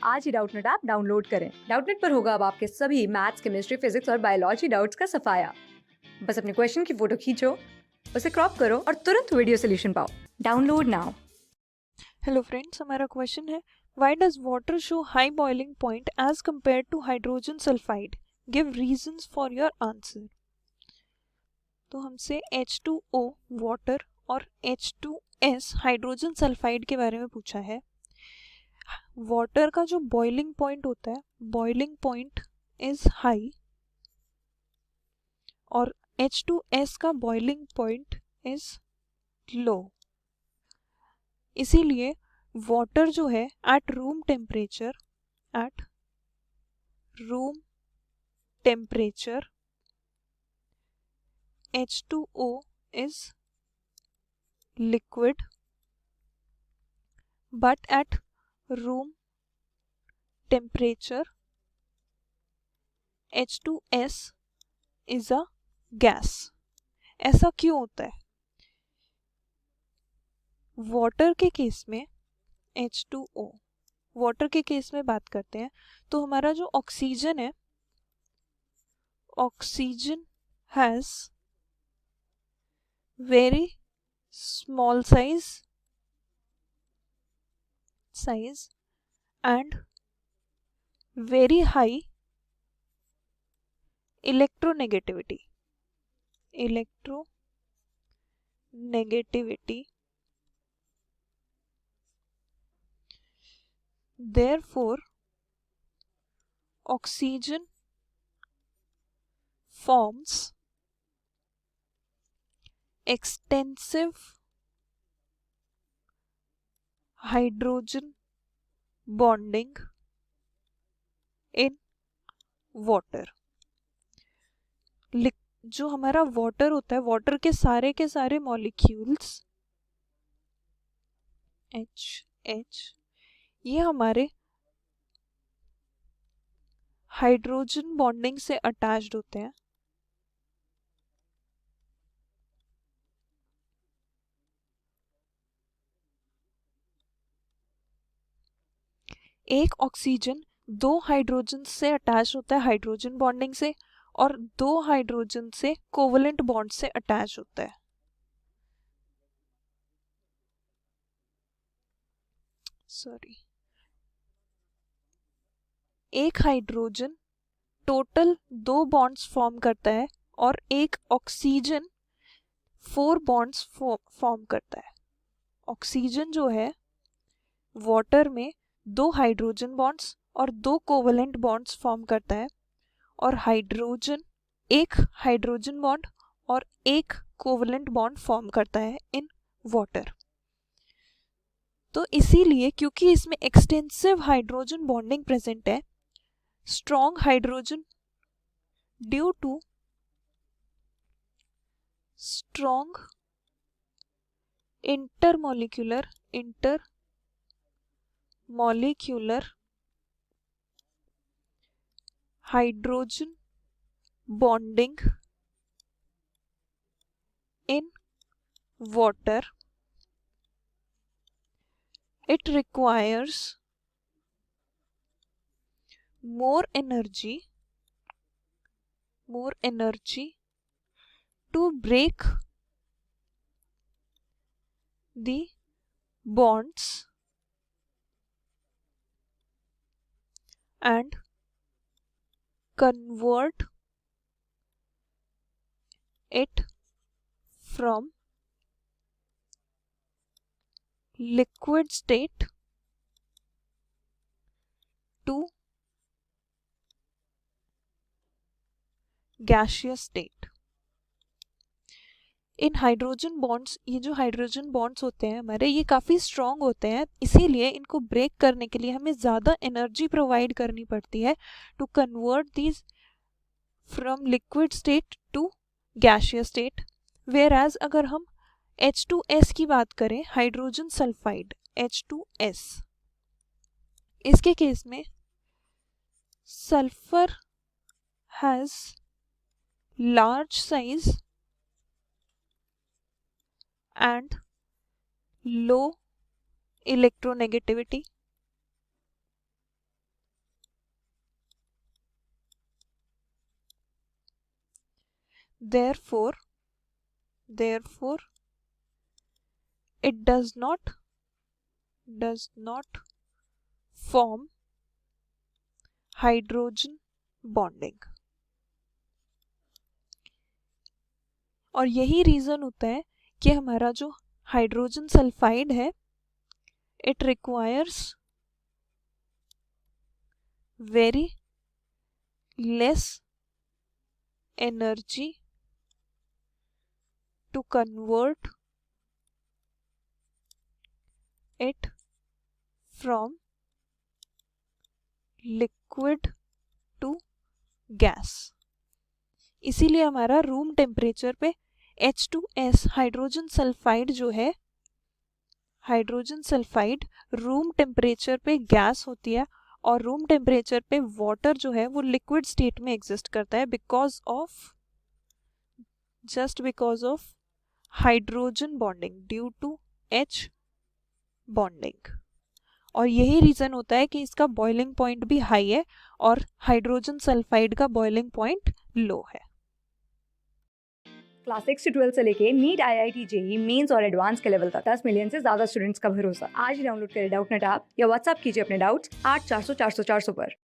आज ही Doubtnut app download करें। Doubtnut पर होगा अब आपके सभी मैथ्स, केमिस्ट्री, फिजिक्स और बायोलॉजी डाउट्स का सफाया। बस अपने क्वेश्चन की फोटो खींचो, उसे क्रॉप करो और तुरंत वीडियो सोल्यूशन पाओ। Download now. हेलो फ्रेंड्स, हमारा क्वेश्चन है why does water show high boiling point as compare to hydrogen sulphide, give reasons for your answer. तो हमसे H2O वाटर और H2S हाइड्रोजन सल्फाइड के बारे में पूछा है। वाटर का जो बॉइलिंग पॉइंट होता है, बॉइलिंग पॉइंट इज हाई और H2S का बॉइलिंग पॉइंट इज लो। इसीलिए वाटर जो है at room temperature H2O is liquid, but at room temperature H2S is a gas. ऐसा क्यों होता है? वाटर के केस में H2O, वाटर के केस में बात करते हैं तो हमारा जो ऑक्सीजन है, oxygen has very small size and very high electronegativity. Therefore, oxygen forms extensive hydrogen bonding in water. जो हमारा वाटर होता है, वाटर के सारे मॉलिक्यूल्स H ये हमारे हाइड्रोजन बॉन्डिंग से अटैच्ड होते हैं। एक ऑक्सीजन दो हाइड्रोजन से अटैच होता है हाइड्रोजन बॉन्डिंग से, और दो हाइड्रोजन से कोवलेंट बॉन्ड से अटैच होता है। एक हाइड्रोजन टोटल दो बॉन्ड्स फॉर्म करता है और एक ऑक्सीजन 4 बॉन्ड्स फॉर्म करता है। ऑक्सीजन जो है वाटर में दो हाइड्रोजन बॉन्ड्स और दो कोवलेंट बॉन्ड्स फॉर्म करता है, और हाइड्रोजन एक हाइड्रोजन बॉन्ड और एक कोवलेंट बॉन्ड फॉर्म करता है इन वाटर। तो इसीलिए क्योंकि इसमें एक्सटेंसिव हाइड्रोजन बॉन्डिंग प्रेजेंट है, strong hydrogen due to strong intermolecular hydrogen bonding in water, it requires more energy to break the bonds and convert it from liquid state to gaseous state. In hydrogen bonds, ये जो hydrogen bonds होते हैं हमारे, ये काफ़ी strong होते हैं, इसीलिए इनको ब्रेक करने के लिए हमें ज़्यादा एनर्जी प्रोवाइड करनी पड़ती है to convert these from liquid state to gaseous state. Whereas अगर हम H2S की बात करें, हाइड्रोजन सल्फाइड H2S, इसके केस में sulphur has large size and low electronegativity, therefore it does not form hydrogen bonding. और यही रीजन होता है कि हमारा जो हाइड्रोजन सल्फाइड है, it requires very less energy to convert it from liquid to gas. इसीलिए हमारा रूम टेम्परेचर पे H2S हाइड्रोजन सल्फाइड जो है, हाइड्रोजन सल्फाइड रूम टेम्परेचर पे गैस होती है और रूम टेम्परेचर पे वाटर जो है वो लिक्विड स्टेट में एग्जिस्ट करता है because of hydrogen bonding due to H bonding. और यही रीजन होता है कि इसका बॉइलिंग पॉइंट भी हाई है और हाइड्रोजन सल्फाइड का बॉइलिंग पॉइंट लो है. क्लास 6 से 12 से लेके नीट, IIT, जेई मेंस और एडवांस के लेवल तक 10 मिलियन से ज्यादा स्टूडेंट्स का भरोसा. आज ही डाउनलोड करें डाउटनेट ऐप या व्हाट्सएप कीजिए अपने डाउट्स 8400 400 400 पर.